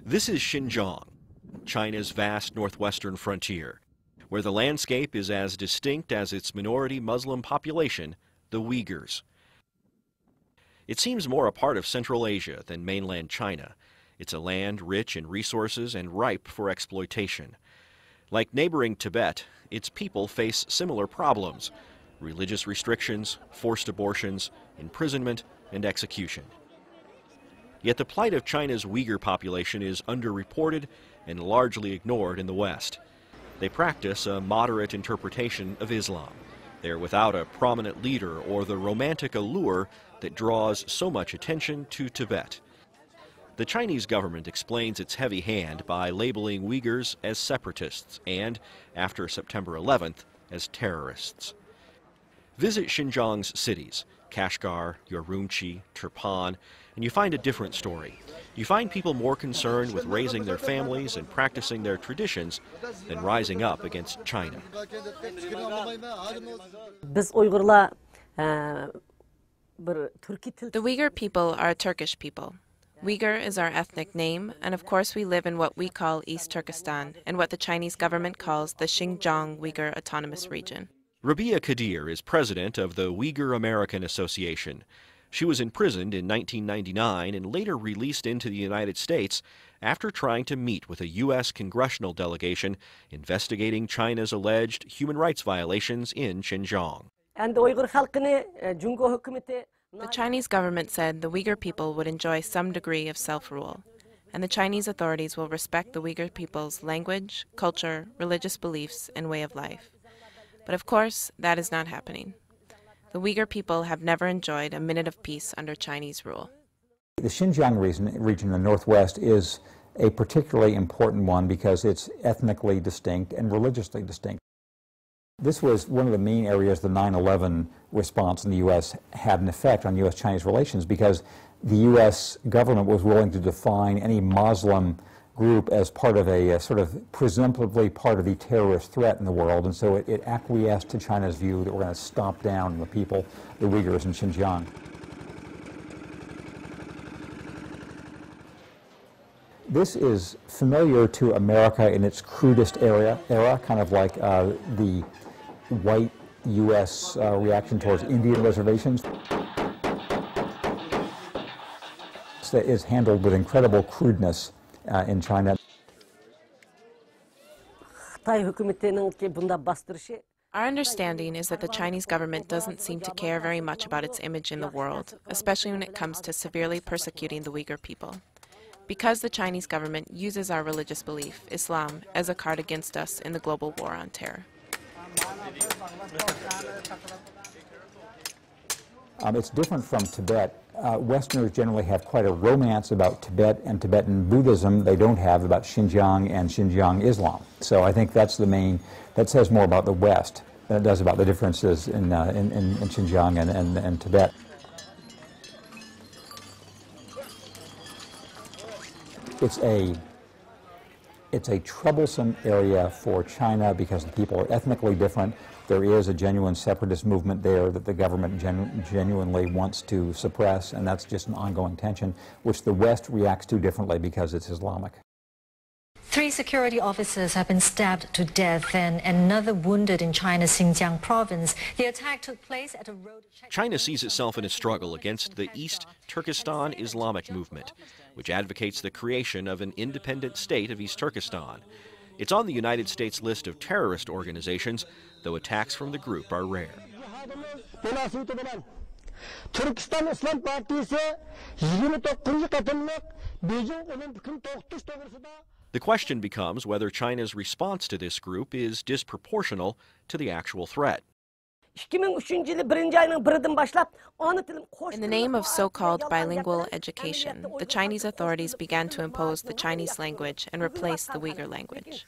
This is Xinjiang, China's vast northwestern frontier, where the landscape is as distinct as its minority Muslim population, the Uyghurs. It seems more a part of Central Asia than mainland China. It's a land rich in resources and ripe for exploitation. Like neighboring Tibet, its people face similar problems: religious restrictions, forced abortions, imprisonment, and execution. Yet the plight of China's Uyghur population is underreported and largely ignored in the West. They practice a moderate interpretation of Islam. They're without a prominent leader or the romantic allure that draws so much attention to Tibet. The Chinese government explains its heavy hand by labeling Uyghurs as separatists and, after September 11th, as terrorists. Visit Xinjiang's cities, Kashgar, Urumqi, Turpan, and you find a different story. You find people more concerned with raising their families and practicing their traditions than rising up against China. The Uyghur people are a Turkish people. Uyghur is our ethnic name, and of course we live in what we call East Turkestan and what the Chinese government calls the Xinjiang Uyghur Autonomous Region. Rabia Kadir is president of the Uyghur American Association. She was imprisoned in 1999 and later released into the United States after trying to meet with a U.S. congressional delegation investigating China's alleged human rights violations in Xinjiang. The Chinese government said the Uyghur people would enjoy some degree of self-rule, and the Chinese authorities will respect the Uyghur people's language, culture, religious beliefs, and way of life. But of course, that is not happening. The Uyghur people have never enjoyed a minute of peace under Chinese rule. The Xinjiang region in the northwest is a particularly important one because it's ethnically distinct and religiously distinct. This was one of the main areas the 9/11 response in the U.S. had an effect on U.S.-Chinese relations, because the U.S. government was willing to define any Muslim group as part of a sort of presumptively part of the terrorist threat in the world, and so it acquiesced to China's view that we're going to stomp down the people, the Uyghurs in Xinjiang. This is familiar to America in its crudest era, kind of like the white U.S. Reaction towards Indian reservations. It is handled with incredible crudeness in China. Our understanding is that the Chinese government doesn't seem to care very much about its image in the world, especially when it comes to severely persecuting the Uyghur people. Because the Chinese government uses our religious belief, Islam, as a card against us in the global war on terror. It's different from Tibet. Westerners generally have quite a romance about Tibet and Tibetan Buddhism. They don't have about Xinjiang and Xinjiang Islam. So I think that's the main, that says more about the West than it does about the differences in Xinjiang and Tibet. It's a troublesome area for China because the people are ethnically different. There is a genuine separatist movement there that the government genuinely wants to suppress, and that's just an ongoing tension, which the West reacts to differently because it's Islamic. 3 security officers have been stabbed to death and another wounded in China's Xinjiang province. The attack took place at a road... China sees itself in a struggle against the East Turkestan Islamic movement, which advocates the creation of an independent state of East Turkestan. It's on the United States list of terrorist organizations, though attacks from the group are rare. The question becomes whether China's response to this group is disproportional to the actual threat. In the name of so-called bilingual education, the Chinese authorities began to impose the Chinese language and replace the Uyghur language.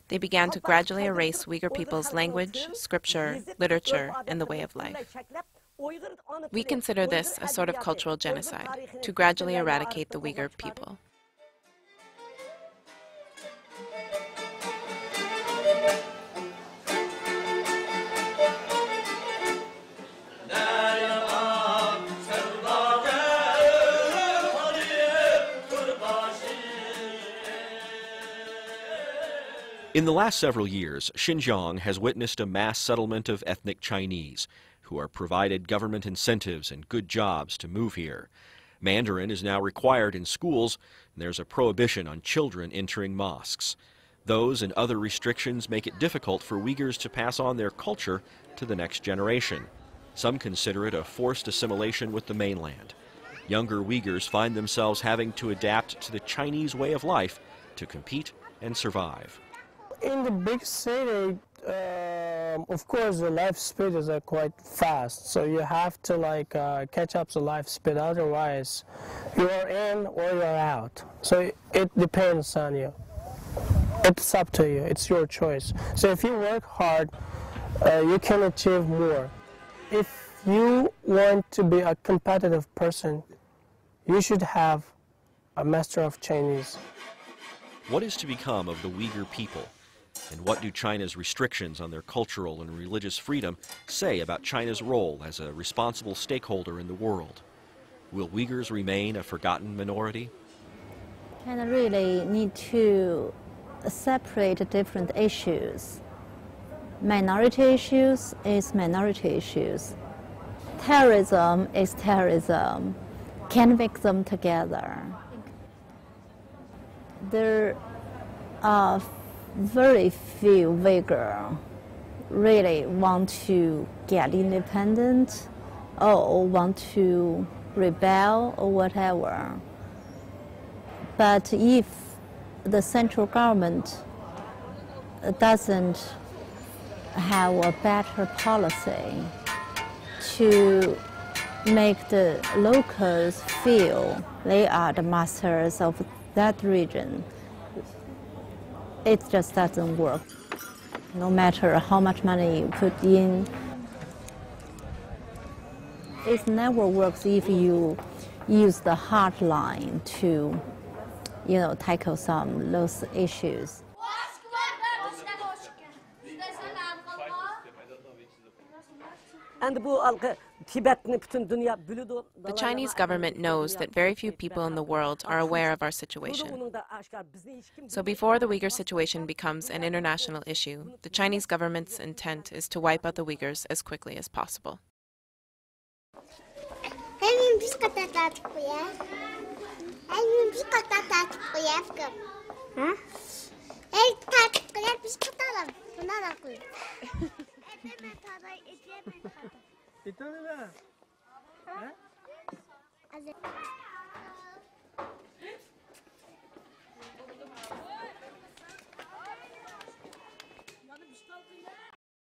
They began to gradually erase Uyghur people's language, scripture, literature, and the way of life. We consider this a sort of cultural genocide, to gradually eradicate the Uyghur people. In the last several years, Xinjiang has witnessed a mass settlement of ethnic Chinese who are provided government incentives and good jobs to move here. Mandarin is now required in schools, and there's a prohibition on children entering mosques. Those and other restrictions make it difficult for Uyghurs to pass on their culture to the next generation. Some consider it a forced assimilation with the mainland. Younger Uyghurs find themselves having to adapt to the Chinese way of life to compete and survive. In the big city, of course, the life speed is quite fast, so you have to catch up the life speed. Otherwise, you are in or you are out. So it depends on you. It's up to you. It's your choice. So if you work hard, you can achieve more. If you want to be a competitive person, you should have a master of Chinese. What is to become of the Uyghur people? And what do China's restrictions on their cultural and religious freedom say about China's role as a responsible stakeholder in the world? Will Uyghurs remain a forgotten minority? China really need to separate different issues. Minority issues is minority issues. Terrorism is terrorism. Can't mix them together. There are very few Uyghurs really want to get independent or want to rebel or whatever. But if the central government doesn't have a better policy to make the locals feel they are the masters of that region, it just doesn't work. No matter how much money you put in, it never works if you use the hard line to, tackle some those issues. The Chinese government knows that very few people in the world are aware of our situation. So before the Uyghur situation becomes an international issue, the Chinese government's intent is to wipe out the Uyghurs as quickly as possible. Huh?